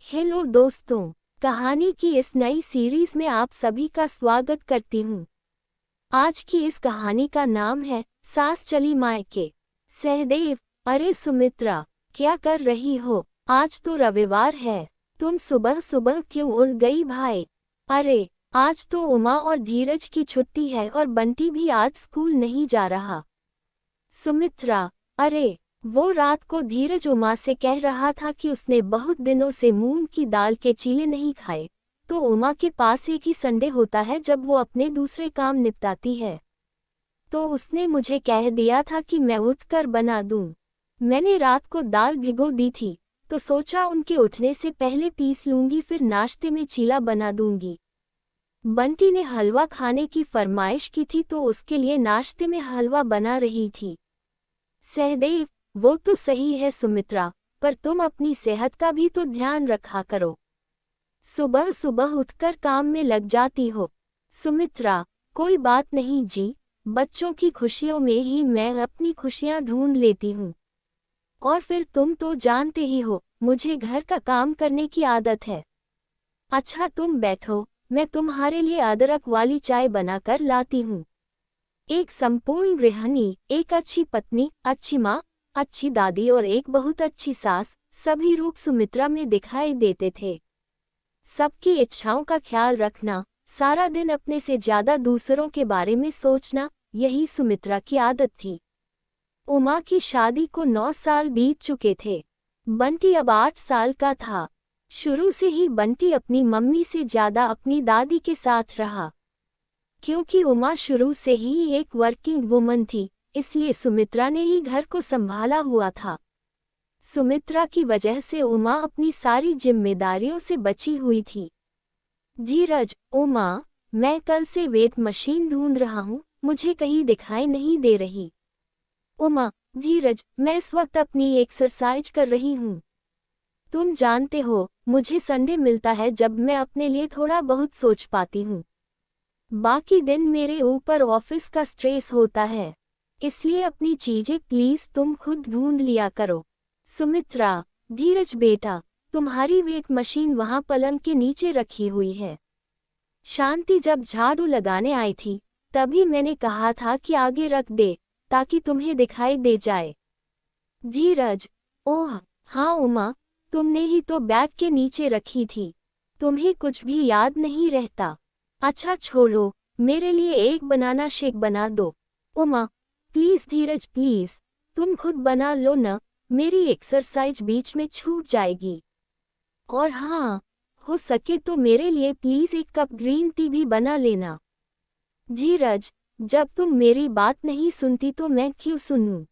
Hello दोस्तों, कहानी की इस नई सीरीज में आप सभी का स्वागत करती हूँ। आज की इस कहानी का नाम है सास चली मायके। सहदेव, अरे सुमित्रा, क्या कर रही हो? आज तो रविवार है, तुम सुबह सुबह क्यों उड़ गई भाई? अरे, आज तो उमा और धीरज की छुट्टी है और बंटी भी आज स्कूल नहीं जा रहा। सुमित्रा, अरे, वो रात को धीरज उमा से कह रहा था कि उसने बहुत दिनों से मूंग की दाल के चीले नहीं खाए, तो उमा के पास एक ही संडे होता है जब वो अपने दूसरे काम निपटाती है। तो उसने मुझे कह दिया था कि मैं उठकर बना दूं। मैंने रात को दाल भिगो दी थी, तो सोचा उनके उठने से पहले पीस लूंगी, फिर नाश्ते में चीला बना दूंगी। बंटी ने हलवा खाने की फरमाइश की थी तो उसके लिए नाश्ते में हलवा बना रही थी। सहदेव, वो तो सही है सुमित्रा, पर तुम अपनी सेहत का भी तो ध्यान रखा करो। सुबह सुबह उठकर काम में लग जाती हो। सुमित्रा, कोई बात नहीं जी, बच्चों की खुशियों में ही मैं अपनी खुशियां ढूंढ लेती हूँ। और फिर तुम तो जानते ही हो, मुझे घर का काम करने की आदत है। अच्छा तुम बैठो, मैं तुम्हारे लिए अदरक वाली चाय बनाकर लाती हूँ। एक संपूर्ण गृहिणी, एक अच्छी पत्नी, अच्छी माँ, अच्छी दादी और एक बहुत अच्छी सास, सभी रूप सुमित्रा में दिखाई देते थे। सबकी इच्छाओं का ख्याल रखना, सारा दिन अपने से ज्यादा दूसरों के बारे में सोचना, यही सुमित्रा की आदत थी। उमा की शादी को 9 साल बीत चुके थे। बंटी अब 8 साल का था। शुरू से ही बंटी अपनी मम्मी से ज्यादा अपनी दादी के साथ रहा। क्योंकि उमा शुरू से ही एक वर्किंग वुमन थी, इसलिए सुमित्रा ने ही घर को संभाला हुआ था। सुमित्रा की वजह से उमा अपनी सारी जिम्मेदारियों से बची हुई थी। धीरज, उमा, मैं कल से वेट मशीन ढूंढ रहा हूँ, मुझे कहीं दिखाई नहीं दे रही। उमा, धीरज, मैं इस वक्त अपनी एक्सरसाइज कर रही हूँ। तुम जानते हो, मुझे संडे मिलता है जब मैं अपने लिए थोड़ा बहुत सोच पाती हूँ। बाकी दिन मेरे ऊपर ऑफिस का स्ट्रेस होता है, इसलिए अपनी चीजें प्लीज तुम खुद ढूंढ लिया करो। सुमित्रा, धीरज बेटा, तुम्हारी वेट मशीन वहां पलंग के नीचे रखी हुई है। शांति जब झाड़ू लगाने आई थी, तभी मैंने कहा था कि आगे रख दे, ताकि तुम्हें दिखाई दे जाए। धीरज, ओह हाँ उमा, तुमने ही तो बैग के नीचे रखी थी। तुम्हें कुछ भी याद नहीं रहता। अच्छा छोड़ो, मेरे लिए एक बनाना शेक बना दो। उमा, प्लीज धीरज प्लीज, तुम खुद बना लो ना, मेरी एक्सरसाइज बीच में छूट जाएगी। और हाँ, हो सके तो मेरे लिए प्लीज एक कप ग्रीन टी भी बना लेना। धीरज, जब तुम मेरी बात नहीं सुनती तो मैं क्यों सुनूं?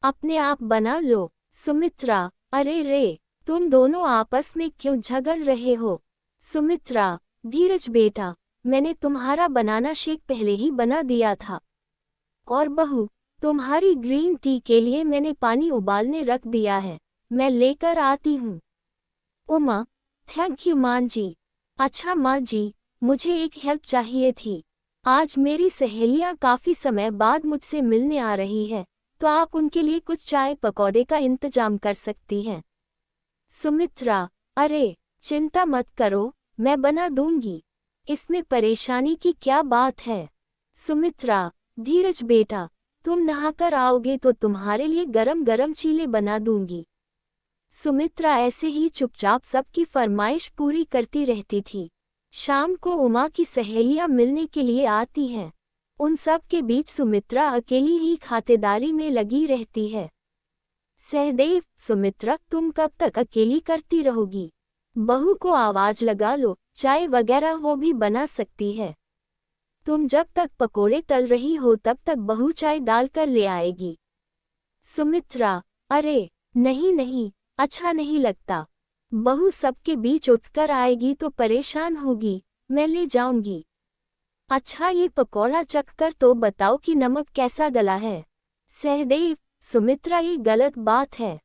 अपने आप बना लो। सुमित्रा, अरे रे, तुम दोनों आपस में क्यों झगड़ रहे हो? सुमित्रा, धीरज बेटा, मैंने तुम्हारा बनाना शेक पहले ही बना दिया था। और बहू, तुम्हारी ग्रीन टी के लिए मैंने पानी उबालने रख दिया है, मैं लेकर आती हूँ। उमा, थैंक यू माँ जी। अच्छा माँ जी, मुझे एक हेल्प चाहिए थी। आज मेरी सहेलियाँ काफ़ी समय बाद मुझसे मिलने आ रही है, तो आप उनके लिए कुछ चाय पकौड़े का इंतजाम कर सकती हैं। सुमित्रा, अरे, चिंता मत करो, मैं बना दूंगी। इसमें परेशानी की क्या बात है? सुमित्रा, धीरज बेटा, तुम नहाकर आओगे तो तुम्हारे लिए गरम गरम चीले बना दूंगी। सुमित्रा ऐसे ही चुपचाप सबकी फरमाइश पूरी करती रहती थी। शाम को उमा की सहेलियां मिलने के लिए आती हैं। उन सब के बीच सुमित्रा अकेली ही खातेदारी में लगी रहती है। सहदेव, सुमित्रा तुम कब तक अकेली करती रहोगी? बहू को आवाज लगा लो, चाय वगैरह वो भी बना सकती है। तुम जब तक पकोड़े तल रही हो तब तक बहू चाय डालकर ले आएगी। सुमित्रा, अरे नहीं नहीं, अच्छा नहीं लगता। बहू सबके बीच उठकर आएगी तो परेशान होगी, मैं ले जाऊंगी। अच्छा ये पकौड़ा चखकर तो बताओ कि नमक कैसा डला है। सहदेव, सुमित्रा ये गलत बात है।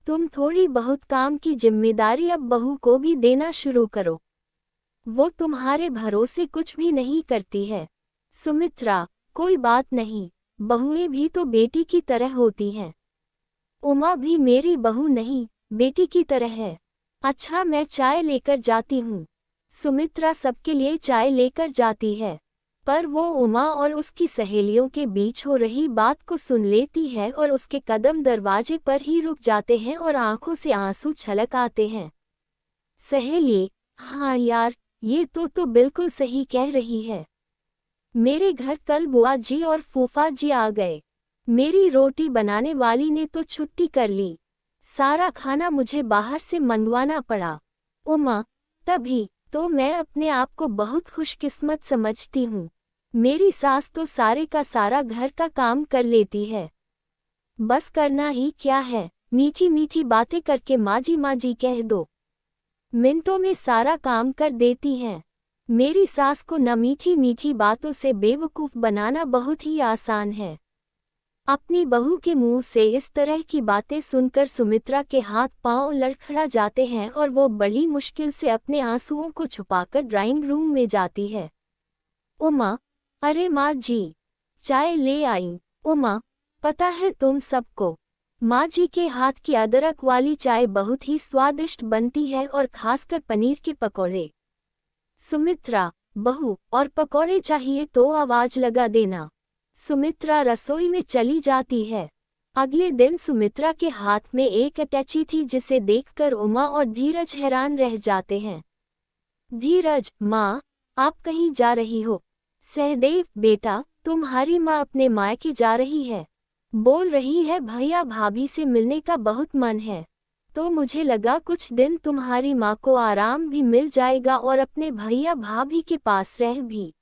तुम थोड़ी बहुत काम की जिम्मेदारी अब बहू को भी देना शुरू करो। वो तुम्हारे भरोसे कुछ भी नहीं करती है। सुमित्रा, कोई बात नहीं, बहुएं भी तो बेटी की तरह होती हैं। उमा भी मेरी बहू नहीं, बेटी की तरह है। अच्छा मैं चाय लेकर जाती हूँ। सुमित्रा सबके लिए चाय लेकर जाती है, पर वो उमा और उसकी सहेलियों के बीच हो रही बात को सुन लेती है और उसके कदम दरवाजे पर ही रुक जाते हैं और आंखों से आंसू छलक आते हैं। सहेली, हाँ यार, ये तो बिल्कुल सही कह रही है। मेरे घर कल बुआ जी और फूफा जी आ गए। मेरी रोटी बनाने वाली ने तो छुट्टी कर ली। सारा खाना मुझे बाहर से मंगवाना पड़ा। उमा, तभी तो मैं अपने आप को बहुत खुशकिस्मत समझती हूँ। मेरी सास तो सारे का सारा घर का काम कर लेती है। बस करना ही क्या है, मीठी मीठी बातें करके माँ जी कह दो, मिनटों में सारा काम कर देती हैं। मेरी सास को न मीठी मीठी बातों से बेवकूफ़ बनाना बहुत ही आसान है। अपनी बहू के मुंह से इस तरह की बातें सुनकर सुमित्रा के हाथ पांव लड़खड़ा जाते हैं और वो बड़ी मुश्किल से अपने आंसुओं को छुपाकर ड्राइंग रूम में जाती है। उमा, अरे माँ जी, चाय ले आई। उमा, पता है तुम सबको, माँ जी के हाथ की अदरक वाली चाय बहुत ही स्वादिष्ट बनती है और खासकर पनीर के पकौड़े। सुमित्रा, बहू, और पकौड़े चाहिए तो आवाज लगा देना। सुमित्रा रसोई में चली जाती है। अगले दिन सुमित्रा के हाथ में एक अटैची थी जिसे देखकर उमा और धीरज हैरान रह जाते हैं। धीरज, माँ, आप कहीं जा रही हो? सहदेव, बेटा, तुम्हारी माँ अपने मायके जा रही है। बोल रही है भैया भाभी से मिलने का बहुत मन है, तो मुझे लगा कुछ दिन तुम्हारी माँ को आराम भी मिल जाएगा और अपने भैया भाभी के पास रह भी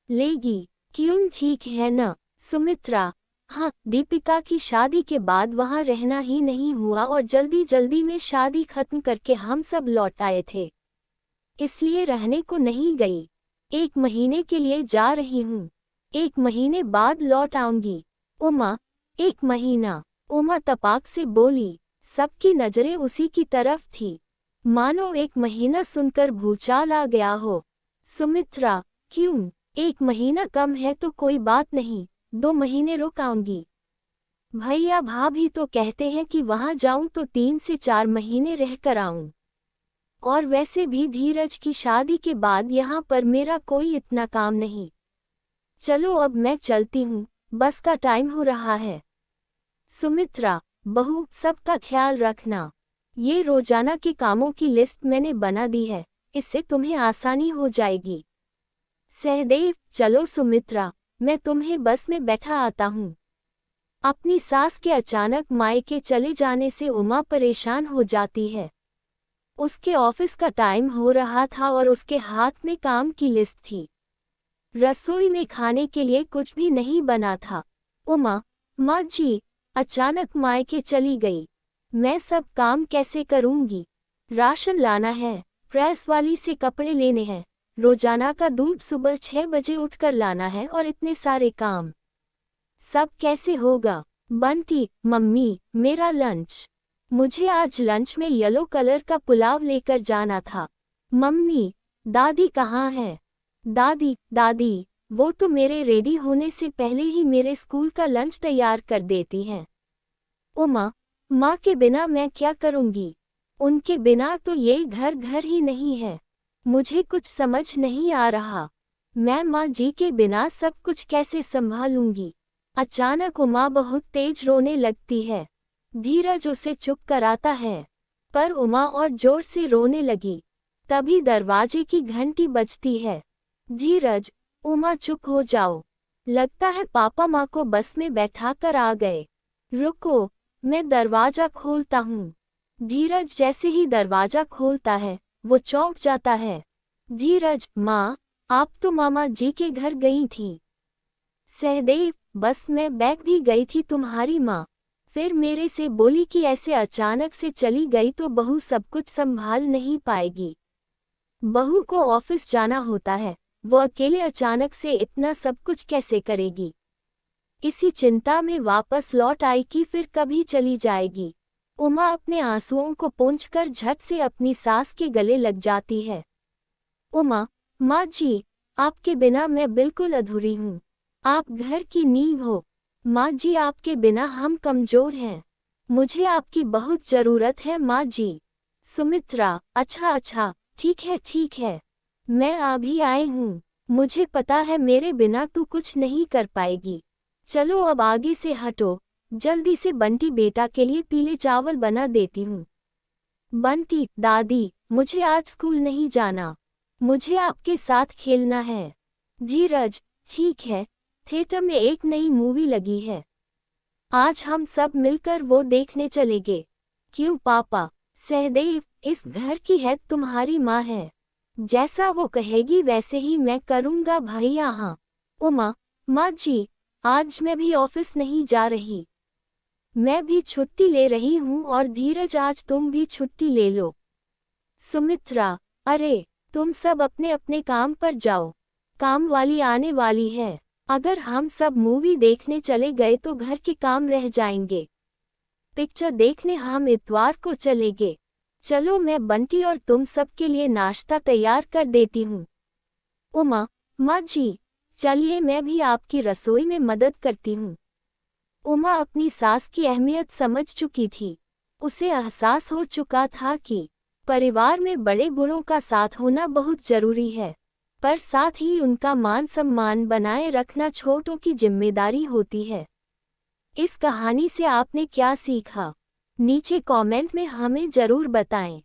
लेगी। क्यों, ठीक है ना सुमित्रा? हाँ, दीपिका की शादी के बाद वहाँ रहना ही नहीं हुआ और जल्दी जल्दी में शादी खत्म करके हम सब लौट आए थे, इसलिए रहने को नहीं गई। 1 महीने के लिए जा रही हूँ, 1 महीने बाद लौट आऊंगी। उमा, 1 महीना? उमा तपाक से बोली। सबकी नजरें उसी की तरफ थी, मानो 1 महीना सुनकर भूचाल आ गया हो। सुमित्रा, क्यों? 1 महीना कम है तो कोई बात नहीं, 2 महीने रुक आऊंगी। भैया भाभी तो कहते हैं कि वहां जाऊं तो 3 से 4 महीने रह कर आऊं। और वैसे भी धीरज की शादी के बाद यहाँ पर मेरा कोई इतना काम नहीं। चलो अब मैं चलती हूँ, बस का टाइम हो रहा है। सुमित्रा, बहू, सबका ख्याल रखना। ये रोजाना के कामों की लिस्ट मैंने बना दी है, इससे तुम्हें आसानी हो जाएगी। सहदेव, चलो सुमित्रा, मैं तुम्हें बस में बैठा आता हूँ। अपनी सास के अचानक मायके चले जाने से उमा परेशान हो जाती है। उसके ऑफिस का टाइम हो रहा था और उसके हाथ में काम की लिस्ट थी। रसोई में खाने के लिए कुछ भी नहीं बना था। उमा, माँ जी, अचानक मायके चली गई, मैं सब काम कैसे करूँगी? राशन लाना है, प्रेस वाली से कपड़े लेने हैं, रोजाना का दूध सुबह 6 बजे उठकर लाना है और इतने सारे काम, सब कैसे होगा? बंटी, मम्मी, मेरा लंच, मुझे आज लंच में येलो कलर का पुलाव लेकर जाना था। मम्मी, दादी कहाँ है? दादी, वो तो मेरे रेडी होने से पहले ही मेरे स्कूल का लंच तैयार कर देती हैं। उमा, माँ के बिना मैं क्या करूँगी? उनके बिना तो ये घर ही नहीं है। मुझे कुछ समझ नहीं आ रहा, मैं माँ जी के बिना सब कुछ कैसे संभालूंगी? अचानक उमा बहुत तेज रोने लगती है। धीरज उसे चुप कराता है, पर उमा और जोर से रोने लगी। तभी दरवाजे की घंटी बजती है। धीरज, उमा चुप हो जाओ, लगता है पापा माँ को बस में बैठा कर आ गए। रुको, मैं दरवाजा खोलता हूँ। धीरज जैसे ही दरवाजा खोलता है, वो चौंक जाता है। धीरज, माँ, आप तो मामा जी के घर गई थी। सहदेव, बस मैं बैग भी गई थी तुम्हारी माँ, फिर मेरे से बोली कि ऐसे अचानक से चली गई तो बहू सब कुछ संभाल नहीं पाएगी। बहू को ऑफिस जाना होता है, वो अकेले अचानक से इतना सब कुछ कैसे करेगी? इसी चिंता में वापस लौट आई कि फिर कभी चली जाएगी। उमा अपने आंसुओं को पोंछकर झट से अपनी सास के गले लग जाती है। उमा, माँ जी, आपके बिना मैं बिल्कुल अधूरी हूँ। आप घर की नींव हो। माँ जी, आपके बिना हम कमजोर हैं। मुझे आपकी बहुत जरूरत है माँ जी। सुमित्रा, अच्छा अच्छा, ठीक है। मैं अभी आई हूँ। मुझे पता है मेरे बिना तू कुछ नहीं कर पाएगी। चलो अब आगे से हटो। जल्दी से बंटी बेटा के लिए पीले चावल बना देती हूँ। बंटी, दादी, मुझे आज स्कूल नहीं जाना। मुझे आपके साथ खेलना है। धीरज, ठीक है। थिएटर में एक नई मूवी लगी है। आज हम सब मिलकर वो देखने चलेंगे। क्यों पापा? सहदेव, इस घर की हेड तुम्हारी माँ है। जैसा वो कहेगी वैसे ही मैं करूँगा भैया। हाँ। उमा, माँ जी, आज मैं भी ऑफिस नहीं जा रही। मैं भी छुट्टी ले रही हूँ और धीरज आज तुम भी छुट्टी ले लो। सुमित्रा, अरे, तुम सब अपने अपने काम पर जाओ। काम वाली आने वाली है। अगर हम सब मूवी देखने चले गए तो घर के काम रह जाएंगे। पिक्चर देखने हम इतवार को चलेंगे। चलो मैं बंटी और तुम सब के लिए नाश्ता तैयार कर देती हूँ। उमा, माँ जी, चलिए मैं भी आपकी रसोई में मदद करती हूँ। उमा अपनी सास की अहमियत समझ चुकी थी। उसे एहसास हो चुका था कि परिवार में बड़े बूढ़ों का साथ होना बहुत जरूरी है, पर साथ ही उनका मान सम्मान बनाए रखना छोटों की जिम्मेदारी होती है। इस कहानी से आपने क्या सीखा? नीचे कमेंट में हमें जरूर बताएं।